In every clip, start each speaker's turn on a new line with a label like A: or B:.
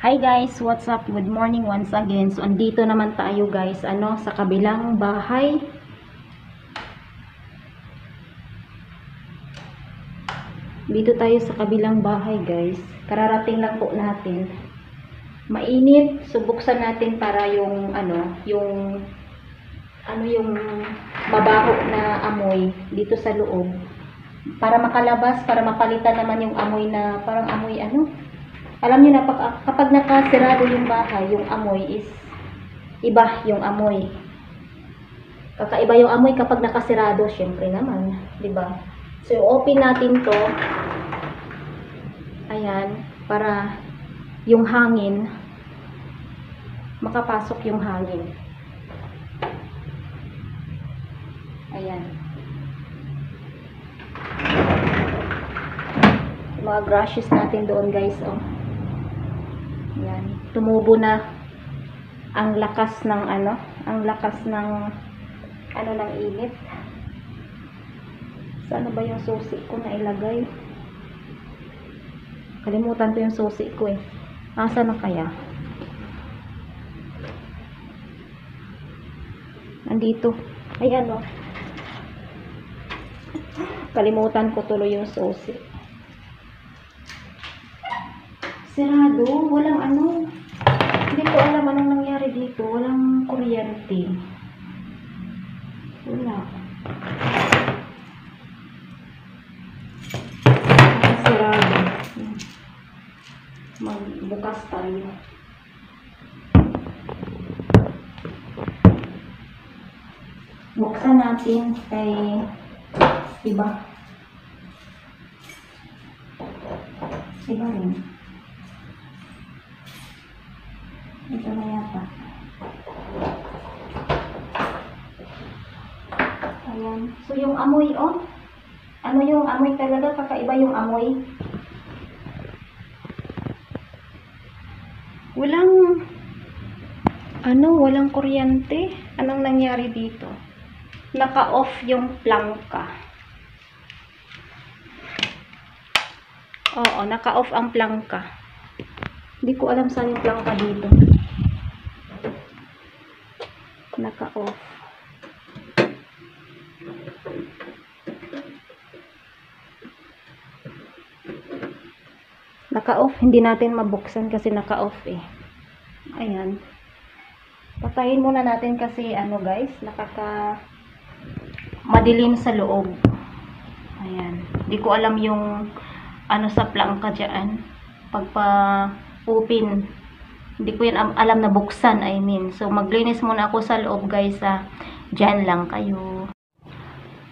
A: Hi guys, what's up? Good morning once again. So andito naman tayo guys, sa kabilang bahay. Dito tayo sa kabilang bahay guys. Kararating lang po natin. Mainit, so buksan natin para yung yung mabaho na amoy dito sa loob. Para makalabas, para mapalitan naman yung amoy na parang amoy alam niyo na kapag nakasirado yung bahay, yung amoy is iba yung amoy. Kakaiba yung amoy kapag nakasirado, syempre naman, 'di ba? So open natin 'to. Ayan, para yung hangin makapasok yung hangin. Ayan. Mga brushes natin doon, guys, oh. Ayan, tumubo na ang lakas ng ng init. Saan ba yung susi ko na ilagay? Kalimutan ko yung susi ko eh. Asa na kaya? Nandito. Ayan, oh. Kalimutan ko tuloy yung susi. Sirado, walang hindi ko alam anong nangyari dito. Walang kuryente. Wala. Sirado. Magbukas tayo. Buksan natin kay iba rin. Ito na yata. Ayan. So, yung amoy, oh. Ano yung amoy talaga? Kakaiba yung amoy. Walang kuryente. Anong nangyari dito? Naka-off yung plangka. Oo, naka-off ang plangka. Hindi ko alam saan yung plangka dito. Naka-off. Naka-off. Hindi natin mabuksan kasi naka-off eh. Ayan. Patayin muna natin kasi guys, madilim sa loob. Ayan. Hindi ko alam yung sa plangka dyan. Pagpa-open. Hindi ko yan alam na buksan, I mean. So, maglinis muna ako sa loob, guys. Dyan lang kayo.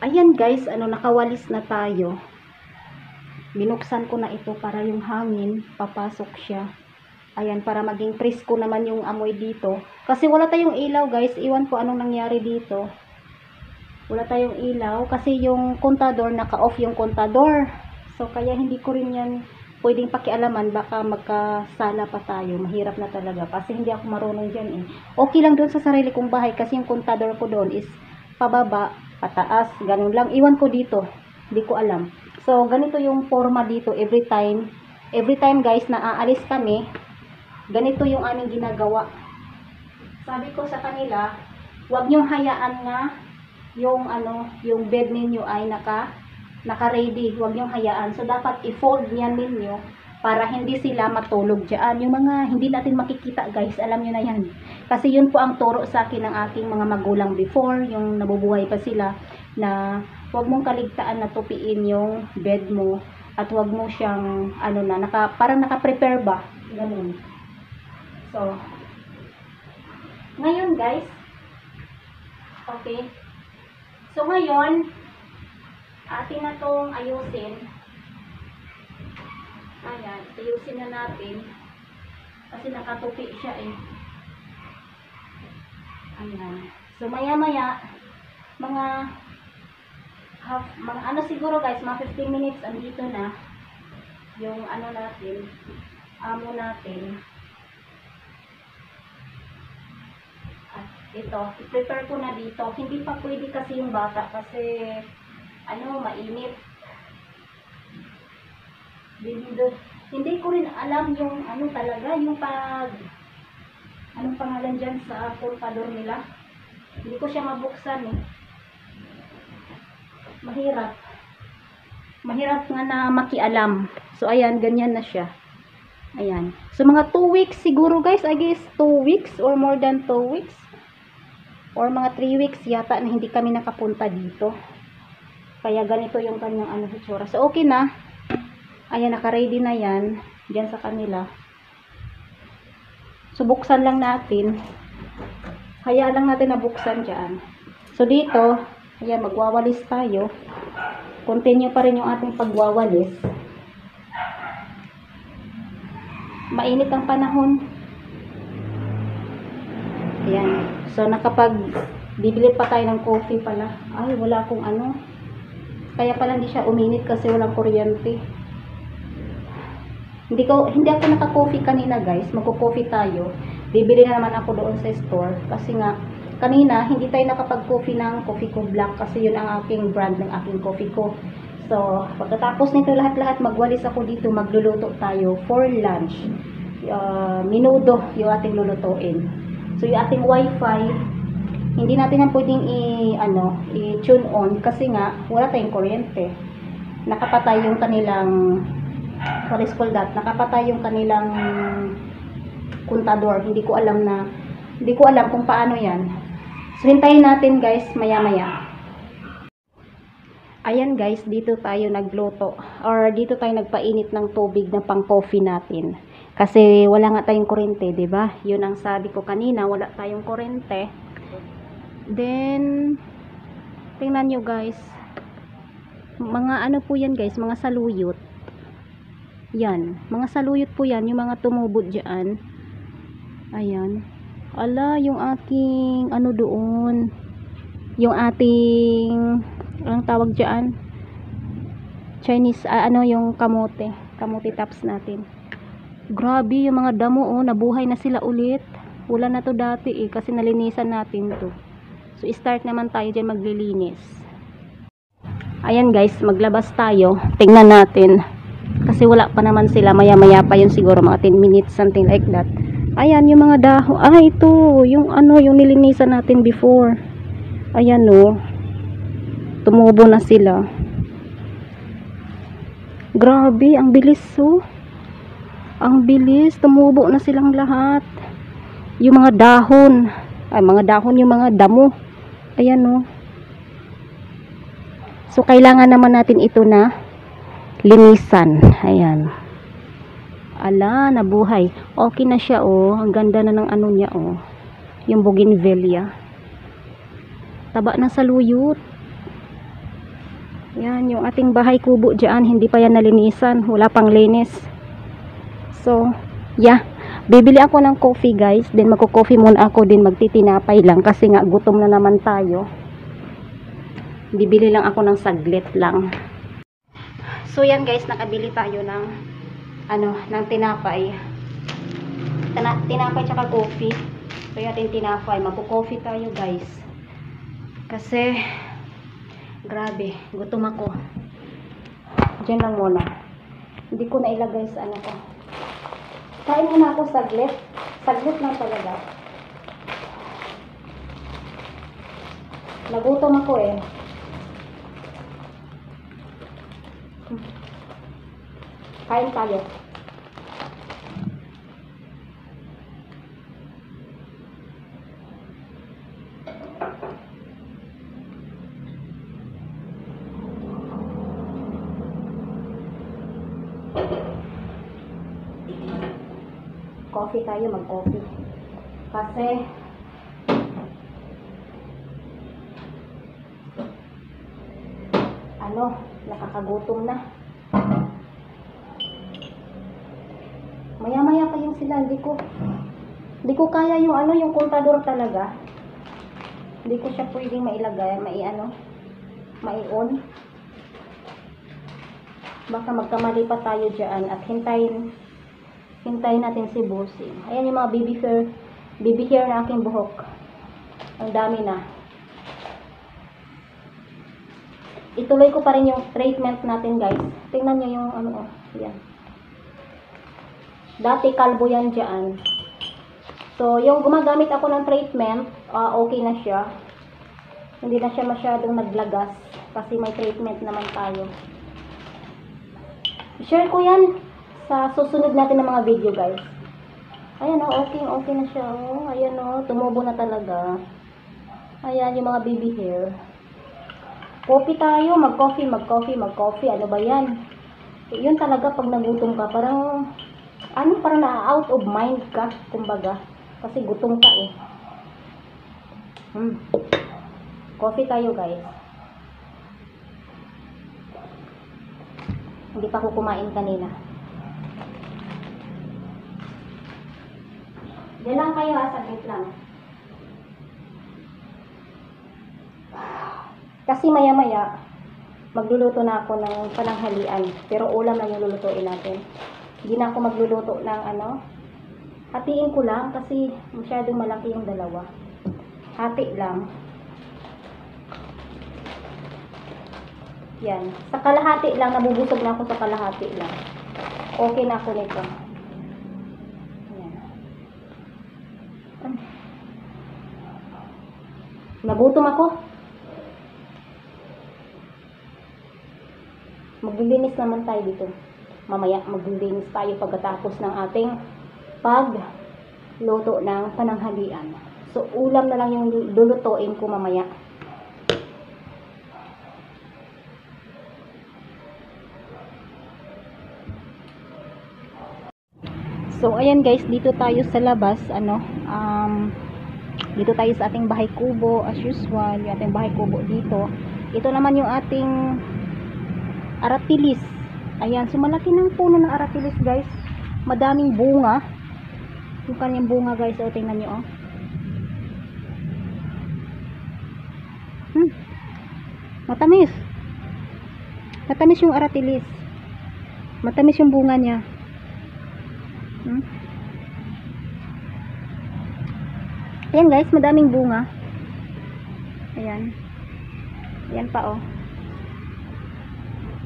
A: Ayan, guys. Nakawalis na tayo. Binuksan ko na ito para yung hangin, papasok siya. Ayan, para maging presko naman yung amoy dito. Kasi wala tayong ilaw, guys. Iwan ko anong nangyari dito. Wala tayong ilaw. Kasi yung kontador, naka-off yung kontador. So, kaya hindi ko rin yan pwedeng pakialaman, baka magkasala pa tayo. Mahirap na talaga kasi hindi ako marunong dyan eh. Okay lang doon sa sarili kong bahay kasi yung kontador ko doon is pababa, pataas, ganun lang. Iwan ko dito, hindi ko alam. So ganito yung forma dito every time guys na aalis kami, ganito yung aming ginagawa. Sabi ko sa kanila, huwag nyong hayaan nga yung bed ninyo ay naka-ready, huwag niyong hayaan. So, dapat i-fold niyan ninyo para hindi sila matulog dyan. Yung mga hindi natin makikita, guys, alam niyo na yan. Kasi yun po ang turo sa akin ng aking mga magulang before, yung nabubuhay pa sila, na huwag mong kaligtaan na tupiin yung bed mo at huwag mo siyang, parang naka-prepare ba? Ganun. So, ngayon, guys, okay. So, ngayon, atin na itong ayusin. Ayan, ayusin na natin. Kasi nakatupi siya eh. Ayan. So, maya-maya, mga siguro guys, mga 15 minutes, andito na yung natin, amo natin. At ito, i-prepare ko na dito. Hindi pa pwede kasi yung bata kasi mainit. Dito Hindi ko rin alam yung ano talaga, yung anong pangalan dyan sa pulpador nila. Hindi ko siya mabuksan eh. Mahirap. Mahirap nga na makialam. So, ayan, ganyan na siya. Ayan. So, mga 2 weeks siguro guys. I guess 2 weeks or more than 2 weeks. Or mga 3 weeks yata na hindi kami nakapunta dito. Kaya ganito yung kanyang ano, itsura. So, okay na. Ayan, naka-ready na yan. Diyan sa kanila. So, buksan lang natin. Kaya lang natin nabuksan dyan. So, dito, ayan, magwawalis tayo. Continue pa rin yung ating pagwawalis. Mainit ang panahon. Ayan. So, bibili pa tayo ng coffee pala. Ay, wala akong ano. Kaya pala hindi siya uminit kasi walang kuryente. Hindi ako naka-coffee kanina guys. Magko-coffee tayo. Bibili na naman ako doon sa store. Kasi nga, kanina, hindi tayo nakapag-coffee ng Coffee Co Black. Kasi yun ang aking brand ng aking coffee ko. So, pagkatapos nito lahat-lahat, magwalis ako dito. Magluluto tayo for lunch. Minudo yung ating lulutuin. So, yung ating wifi, hindi natin yan pwedeng i-tune on kasi nga, wala tayong kuryente. Nakapatay yung kanilang, what is called that? Nakapatay yung kanilang kontador. Hindi ko alam kung paano yan. So, hintayin natin guys, maya-maya. Ayan guys, dito tayo nagluto. Or dito tayo nagpainit ng tubig na pang coffee natin. Kasi wala nga tayong kuryente, 'di ba? 'Yun ang sabi ko kanina, wala tayong kuryente. Then tingnan nyo guys. Mga ano po 'yan guys, mga saluyot. Yan, mga saluyot po 'yan, yung mga tumubod diyan. Ayan. Ala, yung aking ano doon. Yung ating anong tawag diyan? Chinese yung kamote tops natin. Grabe, yung mga damo nabuhay na sila ulit. Wala na to dati kasi nalinisan natin to. So start naman tayo diyan maglilinis. Ayan guys, maglabas tayo. Tingnan natin. Kasi wala pa naman sila, maya-maya pa yun siguro mga 10 minutes, something like that. Ayan yung mga dahon. Ito, yung yung nilinisan natin before. Ayan tumubo na sila. Grabe, ang bilis ang bilis, tumubo na silang lahat. Yung mga dahon, yung mga damo. Ayan So kailangan naman natin ito na linisan. Ayan. Ala, nabuhay. Okay na siya ang ganda na ng ano niya yung bougainvillea. Taba na saluyot. Yan, yung ating bahay kubo dyan, hindi pa yan nalinisan, wala pang linis. So, yeah, bibili ako ng coffee guys, then magko-coffee muna ako, din magtitinapay lang kasi nga gutom na naman tayo. Bibili lang ako ng saglit lang. So yan guys, nakabili tayo ng ng tinapay. Tinapay tsaka coffee. So yan yung tinapay, magko-coffee tayo guys. Kasi grabe, gutom ako. Diyan lang muna. Hindi ko na ilagay sa ko. Kain muna ako saglit. Saglit lang talaga. Nagutom ako Kain tayo. Coffee tayo, mag-coffee. Kasi nakakagutom na. Maya-maya pa yung sila, hindi ko kaya yung yung kontador talaga. Hindi ko siya pwedeng mailagay, mai-on. Baka magkamali pa tayo diyan at hintayin natin si Bossing. Ayan yung mga baby hair na aking buhok. Ang dami na. Ituloy ko pa rin yung treatment natin guys. Tingnan nyo yung yan. Dati kalbo yan dyan. So, yung gumagamit ako ng treatment, okay na siya. Hindi na siya masyadong naglagas kasi may treatment naman tayo. Share ko yan sa susunod natin ng mga video, guys. Ayan o, okay na siya. Oh, ayan o, tumubo na talaga. Ayan yung mga baby hair. Coffee tayo, mag-coffee. Ano ba yan? Yun talaga pag nagutom ka, parang na-out of mind ka, kumbaga. Kasi gutom ka eh. Coffee tayo, guys. Hindi pa ako kumain kanina. Diyan lang kayo ha, saglit lang. Kasi maya-maya, magluluto na ako ng pananghalian. Pero ulam na yung lulutuin natin. Hindi na ako magluluto ng hatiin ko lang kasi masyadong malaki yung dalawa. Hati lang. Yan. Sa kalahati lang, nabubusog na ako sa kalahati lang. Okay na ako nito. Yan. Nagutom ako. Maglilinis naman tayo dito. Mamaya maglilinis tayo pagkatapos ng ating pagluto ng pananghalian. So, ulam na lang yung lulutuin ko mamaya. So, ayan guys, dito tayo sa labas, dito tayo sa ating bahay kubo, as usual, yung ating bahay kubo dito. Ito naman yung ating aratilis. Ayan, so malaki ng puno ng aratilis guys. Madaming bunga. Yung kanyang bunga guys, o tingnan nyo, Matamis. Matamis yung aratilis. Matamis yung bunga niya. Ayan guys, madaming bunga. Ayan. Ayan pa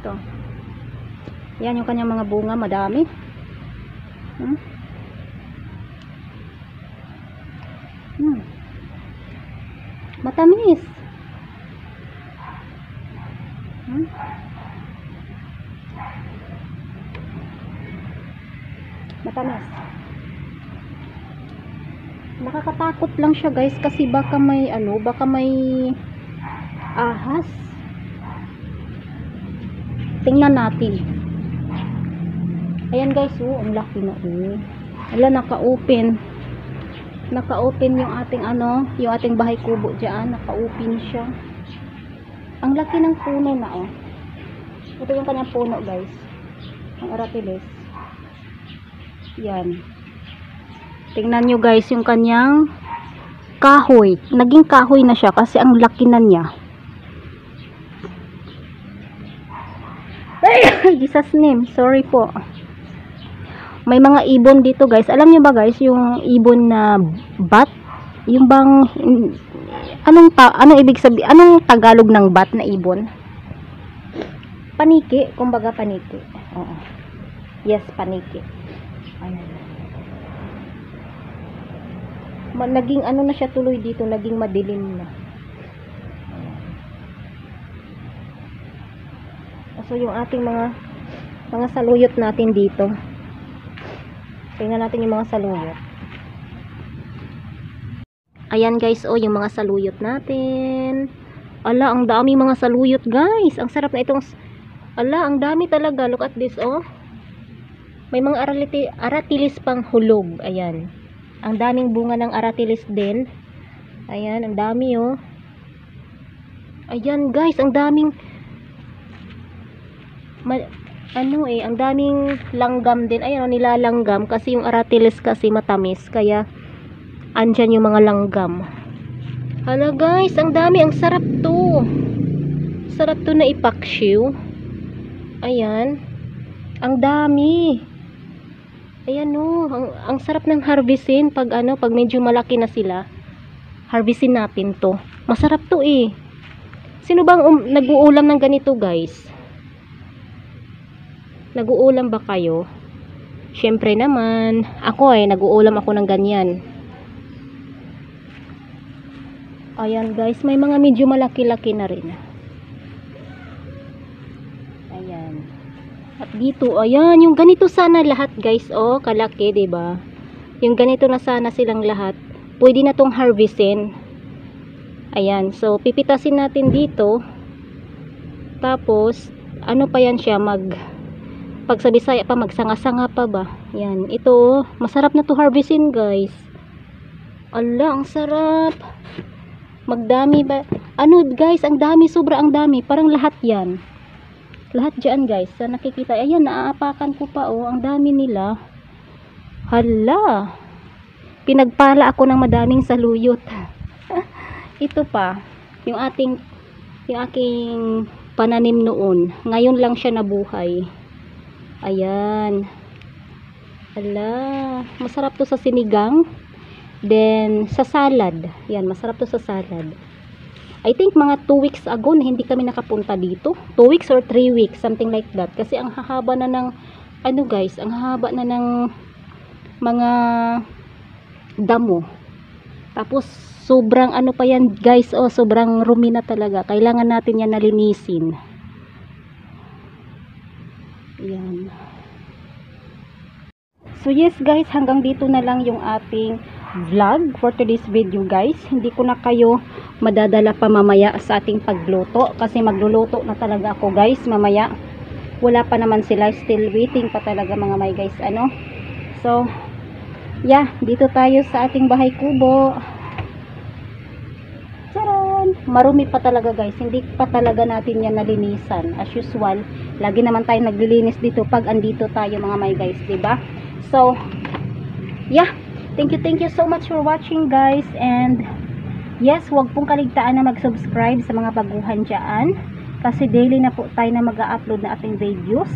A: Ito. Ayan yung kanyang mga bunga, madami. Matamis. Matamis. Nakakatakot lang siya guys kasi baka may ahas. Tingnan natin. Ayan guys, ang laki na Ala, naka-open. Naka-open yung ating yung ating bahay kubo diyan, naka-open siya. Ang laki ng puno na Ito yung kanyang puno guys. Ang aratilis. Yan. Tingnan nyo guys yung kanyang kahoy. Naging kahoy na siya kasi ang laki na niya. Jesus name. Sorry po. May mga ibon dito guys. Alam nyo ba guys yung ibon na bat? Yung bang anong ibig sabihin? Anong Tagalog ng bat na ibon? Paniki. Kumbaga paniki. Oo. Yes, paniki. Ayan. Naging na siya tuloy dito, naging madilim na. So yung ating mga saluyot natin dito. Tingnan natin yung mga saluyot. Ayan guys, yung mga saluyot natin. Ala, ang dami mga saluyot guys. Ang sarap na itong ang dami talaga. Look at this May mga aratilis pang hulog. Ayan. Ang daming bunga ng aratilis din. Ayan, ang dami Ayan guys, ang daming ang daming langgam din. Ayan, nilalanggam kasi yung aratilis kasi matamis. Kaya andyan yung mga langgam. Hala guys, ang dami. Ang sarap to. Sarap to na ipakshiw. Ayan. Ang dami. Ayan ang sarap ng harvestin pag pag medyo malaki na sila. Harvestin natin to. Masarap to Sino bang nag-uulam ng ganito guys? Nag-uulam ba kayo? Syempre naman, ako nag-uulam ako ng ganyan. Ayan guys, may mga medyo malaki-laki na rin. Ayan. At dito, ayan, yung ganito sana lahat guys, oh, kalaki, 'di ba? Yung ganito na sana silang lahat. Pwede na tong harvestin. Ayan, so pipitasin natin dito. Tapos, ano pa yan siya, pag sa Bisaya pa, magsanga-sanga pa ba? Yan, ito, masarap na to harvestin guys. Ala, ang sarap. Magdami ba? Ano guys, ang dami, sobra ang dami. Parang lahat yan. Lahat dyan guys. Sa nakikita, ayan, naaapakan ko pa, oh. Ang dami nila. Hala. Pinagpala ako ng madaming saluyot. Ito pa, yung aking pananim noon. Ngayon lang siya nabuhay. Ayan. Hala. Masarap to sa sinigang. Then, sa salad. Yan, masarap to sa salad. I think mga 2 weeks ago na hindi kami nakapunta dito. 2 weeks or 3 weeks, something like that. Kasi ang hahaba na ng, ano guys, ang hahaba na ng mga damo. Tapos, sobrang ano pa yan guys, oh, sobrang rumi na talaga. Kailangan natin yan nalinisin. Yan. So yes guys, hanggang dito na lang yung ating vlog for today's video guys. Hindi ko na kayo madadala pa mamaya sa ating pagluto kasi magluluto na talaga ako guys mamaya. Wala pa naman sila, still waiting pa talaga mga may guys, ano. So yeah, dito tayo sa ating bahay kubo. Charan! Marumi pa talaga guys, hindi pa talaga natin yan nalinisan. As usual, lagi naman tayo naglilinis dito pag andito tayo mga may guys, diba? So yeah, thank you so much for watching guys, and yes, huwag pong kaligtaan na mag-subscribe sa mga baguhan dyan kasi daily na po tayo na mag-upload na ating videos.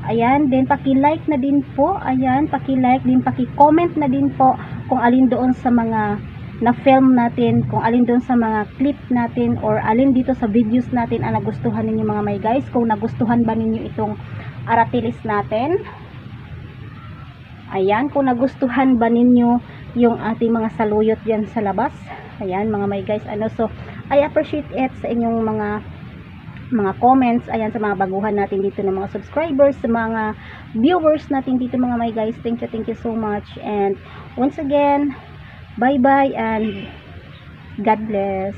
A: Ayan, then paki-like na din po, ayan, paki-like din, paki-comment na din po kung alin doon sa mga na-film natin, kung alin doon sa mga clip natin or alin dito sa videos natin ang nagustuhan ninyo mga may guys, kung nagustuhan ba ninyo itong aratilis natin. Ayan, kung nagustuhan ba ninyo yung ating mga saluyot dyan sa labas. Ayan, mga may guys, ano, so, I appreciate it sa inyong mga comments, ayan, sa mga baguhan natin dito ng mga subscribers, sa mga viewers natin dito mga may guys. Thank you so much. And, once again, bye-bye and God bless.